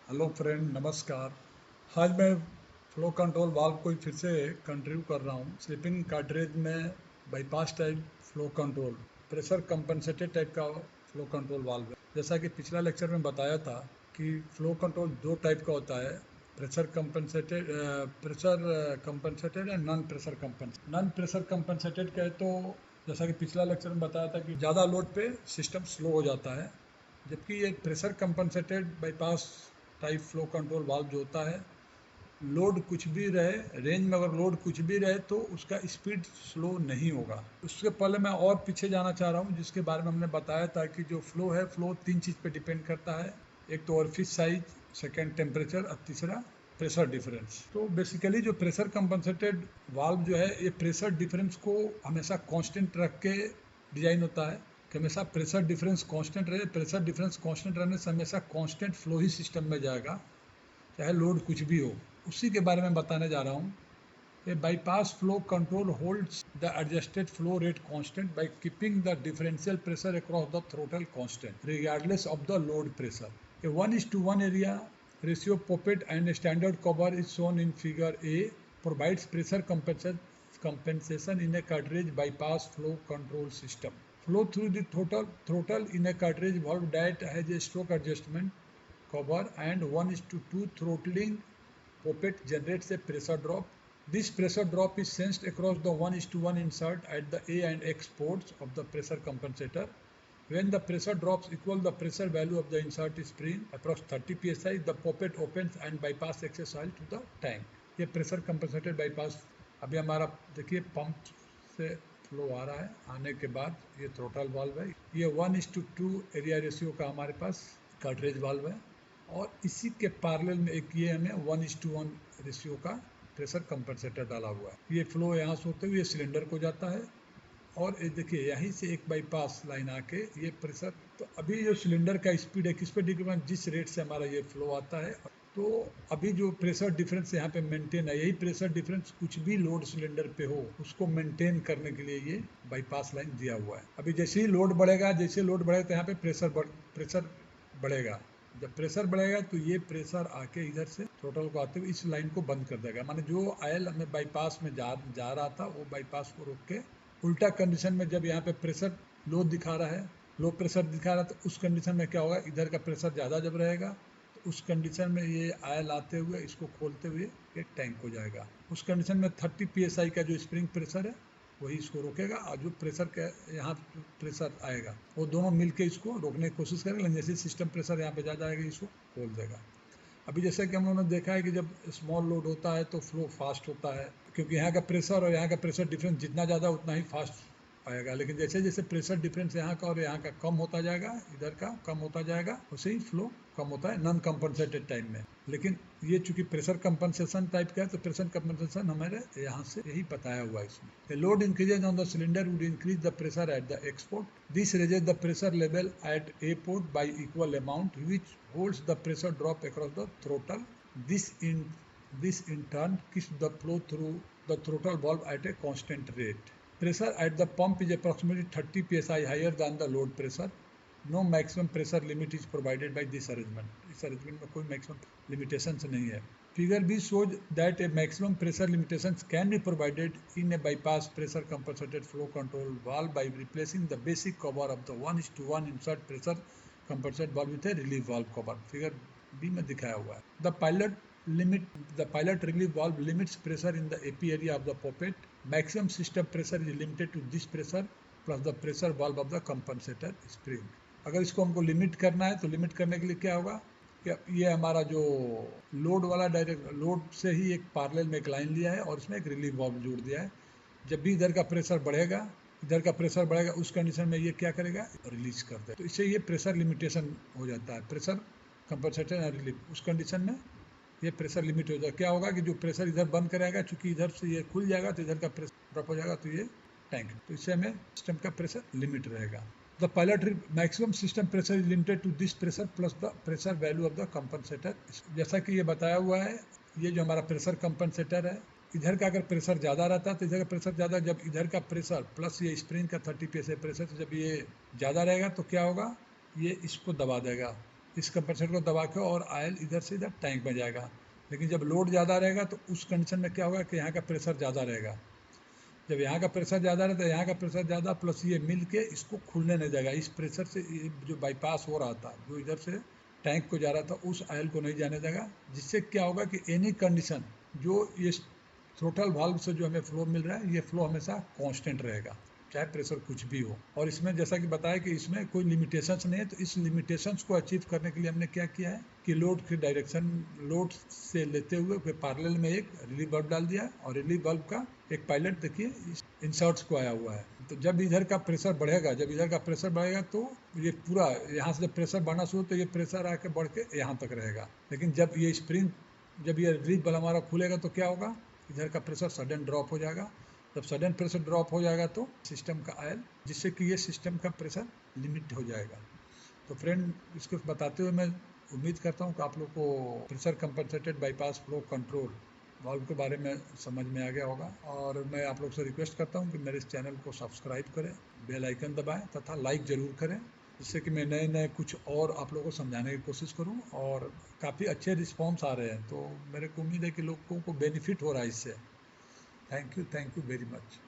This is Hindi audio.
हेलो फ्रेंड, नमस्कार। आज मैं फ्लो कंट्रोल वाल्व को फिर से कंट्रीब्यू कर रहा हूँ। स्लिपिंग कार्ट्रिज में bypass type flow control, pressure compensated type का फ्लो कंट्रोल वाल्व है। जैसा कि पिछला लेक्चर में बताया था कि फ्लो कंट्रोल दो टाइप का होता है, pressure compensated and non pressure compensated कहे तो जैसा कि पिछला लेक्चर में बताया था कि ज़्यादा लोड पे सिस्टम स्लो हो जाता है, जबकि ये pressure compensated bypass type flow control valve जो होता है, लोड कुछ भी रहे, रेंज में अगर लोड कुछ भी रहे तो उसका स्पीड स्लो नहीं होगा। उसके पहले मैं और पीछे जाना चाह रहा हूँ, जिसके बारे में हमने बताया था कि जो फ्लो है, फ्लो तीन चीज़ पे डिपेंड करता है। एक तो ऑरिफिस साइज, सेकेंड टेम्परेचर और तीसरा प्रेशर डिफरेंस। तो बेसिकली जो प्रेशर कंपनसेटेड वाल्व जो है, ये प्रेशर डिफरेंस को हमेशा कांस्टेंट रख के डिजाइन होता है कि हमेशा प्रेशर डिफरेंस कांस्टेंट रहे। प्रेशर डिफरेंस कांस्टेंट रहने से हमेशा कांस्टेंट फ्लो ही सिस्टम में जाएगा, चाहे लोड कुछ भी हो। उसी के बारे में बताने जा रहा हूँ। A bypass flow control holds the adjusted flow rate constant by keeping the differential pressure across the throttle constant, regardless of the load pressure. A 1:1 area ratio poppet and a standard cover is shown in figure A provides pressure compensation in a cartridge bypass flow control system. Flow through the throttle in a cartridge valve that has a stroke adjustment cover and 1:2 throttling poppet generates a pressure drop. This pressure drop is sensed across the 1:1 insert at the A and X ports of the pressure compensator. When the pressure drops equal the pressure value of the insert spring, approx 30 psi, the poppet opens and bypass excess oil to the tank. ये प्रेशर कंपनसेटेड बाईपास अभी हमारा देखिए पंप से फ्लो आ रहा है, आने के बाद ये थ्रोटल वाल्व है। ये 1:2 एरिया रेशियो का हमारे पास कार्ट्रिज वाल्व है, और इसी के पैरेलल में एक ये हमें 1:1 रेशियो का प्रेशर कंपनसेटर डाला हुआ है। ये फ्लो यहाँ से होते हुए सिलेंडर को जाता है, और ये देखिए यहीं से एक बाईपास लाइन आके ये प्रेशर, तो अभी जो सिलेंडर का स्पीड है किस पे डिपेंड, जिस रेट से हमारा ये फ्लो आता है। तो अभी जो प्रेशर डिफरेंस यहाँ पे मेंटेन है, यही प्रेशर डिफरेंस कुछ भी लोड सिलेंडर पे हो उसको मेंटेन करने के लिए ये बाईपास लाइन दिया हुआ है। अभी जैसे ही लोड बढ़ेगा, तो यहाँ पे प्रेशर बढ़ेगा। जब प्रेशर बढ़ेगा तो ये प्रेशर आके इधर से थ्रोटल को आते हुए इस लाइन को बंद कर देगा। माने जो ऑयल हमें बाईपास में जा रहा था, वो बाईपास को रोक के उल्टा कंडीशन में, जब यहाँ पे प्रेशर लो दिखा रहा है, लो प्रेशर दिखा रहा है, तो उस कंडीशन में क्या होगा, इधर का प्रेशर ज़्यादा जब रहेगा तो उस कंडीशन में ये ऑयल आते हुए इसको खोलते हुए ये टैंक हो जाएगा। उस कंडीशन में 30 psi का जो स्प्रिंग प्रेशर है वही इसको रोकेगा, और जो प्रेशर का यहाँ प्रेशर आएगा वो दोनों मिलके इसको रोकने की कोशिश करेंगे, लेकिन जैसे सिस्टम प्रेशर यहाँ पे जा जाएगा इसको खोल देगा। अभी जैसे कि हम लोगों ने देखा है कि जब स्मॉल लोड होता है तो फ्लो फास्ट होता है, क्योंकि यहाँ का प्रेशर और यहाँ का प्रेशर डिफरेंस जितना ज़्यादा उतना ही फास्ट आएगा। लेकिन जैसे जैसे प्रेशर डिफरेंस यहाँ का और यहाँ का कम होता जाएगा, इधर का कम होता जाएगा, उसे ही फ्लो कम होता है नॉन कंपनसेटेड टाइम में। लेकिन ये चूंकि प्रेशर कंपनसेशन टाइप का है, तो प्रेशर कंपनसेशन हमारे यहाँ से यही बताया हुआ है इसमें। The load increases on the cylinder would increase the pressure at the export. This raises the pressure level at A port by equal amount, which holds the pressure drop across the throttle. This in turn keeps the flow through the throttle valve at a constant rate. Pressure at the pump is approximately 30 psi higher than the load pressure. No maximum pressure limit is provided by this arrangement. इस अरेंजमेंट में कोई मैक्सिमम लिमिटेशंस नहीं है। Figure B shows that a maximum pressure limitations can be provided in a bypass pressure compensated flow control valve by replacing the basic cover of the 1:1 insert pressure compensated valve with a relief valve cover. Figure B में दिखाया हुआ है। The pilot relief valve limits pressure in the AP area of the poppet. Maximum system pressure is limited to this pressure plus the pressure valve of the compensator spring. अगर इसको हमको लिमिट करना है तो लिमिट करने के लिए क्या होगा कि ये हमारा जो लोड वाला डायरेक्ट लोड से ही एक पैरेलल में एक लाइन लिया है और इसमें एक रिलीफ वाल्व जोड़ दिया है। जब भी इधर का प्रेशर बढ़ेगा उस कंडीशन में ये क्या करेगा, रिलीज कर दे। तो इससे ये प्रेशर लिमिटेशन हो जाता है, प्रेशर कंपनसेशन और रिलीफ। उस कंडीशन में ये प्रेशर लिमिट हो जाएगा। क्या होगा कि जो प्रेशर इधर बंद करेगा, चूंकि इधर से ये खुल जाएगा तो इधर का प्रेशर ड्रॉप हो जाएगा, तो ये टैंक, तो इससे हमें सिस्टम का प्रेशर लिमिट रहेगा। The pilot maximum system pressure is limited to this pressure plus the pressure value of the compensator. जैसा कि ये बताया हुआ है, ये जो हमारा प्रेशर कंपनसेटर है, इधर का अगर प्रेशर ज़्यादा रहता है तो इधर का प्रेशर ज़्यादा, जब इधर का प्रेशर प्लस ये स्प्रिंग का 30 psi प्रेशर, तो जब ये ज़्यादा रहेगा तो क्या होगा, ये इसको दबा देगा, इस कंप्रेसर को दबा के और ऑयल इधर से इधर टैंक में जाएगा। लेकिन जब लोड ज़्यादा रहेगा तो उस कंडीशन में क्या होगा कि यहाँ का प्रेशर ज़्यादा रहेगा। जब यहाँ का प्रेशर ज़्यादा रहता है, यहाँ का प्रेशर ज़्यादा प्लस ये मिल के इसको खुलने नहीं देगा। इस प्रेशर से ये जो बाईपास हो रहा था, जो इधर से टैंक को जा रहा था, उस ऑयल को नहीं जाने देगा। जिससे क्या होगा कि एनी कंडीशन जो ये थ्रोटल वाल्व से जो हमें फ्लो मिल रहा है, ये फ्लो हमेशा कांस्टेंट रहेगा, चाहे प्रेशर कुछ भी हो। और इसमें जैसा कि बताया कि इसमें कोई लिमिटेशंस नहीं है, तो इस लिमिटेशंस को अचीव करने के लिए हमने क्या किया है कि लोड की डायरेक्शन, लोड से लेते हुए फिर पैरेलल में एक रिलीफ बल्ब डाल दिया, और रिलीफ बल्ब का एक पायलट देखिए इंसर्ट्स को आया हुआ है। तो जब इधर का प्रेशर बढ़ेगा, तो ये पूरा यहाँ से जब प्रेशर बढ़ना शुरू, तो ये प्रेशर आके बढ़ के यहाँ तक रहेगा। लेकिन जब ये स्प्रिंग, जब ये रिलीफ बल्ब हमारा खुलेगा तो क्या होगा, इधर का प्रेशर सडन ड्रॉप हो जाएगा। जब सडन प्रेशर ड्रॉप हो जाएगा तो सिस्टम का ऑयल, जिससे कि ये सिस्टम का प्रेशर लिमिट हो जाएगा। तो फ्रेंड, इसको बताते हुए मैं उम्मीद करता हूँ कि आप लोग को pressure compensated bypass flow control valve के बारे में समझ में आ गया होगा। और मैं आप लोग से रिक्वेस्ट करता हूँ कि मेरे इस चैनल को सब्सक्राइब करें, बेल आइकन दबाएं तथा लाइक ज़रूर करें, जिससे कि मैं नए नए कुछ और आप लोगों को समझाने की कोशिश करूं। और काफ़ी अच्छे रिस्पॉन्स आ रहे हैं, तो मेरे को उम्मीद है कि लोगों को बेनिफिट हो रहा है इससे। Thank you very much.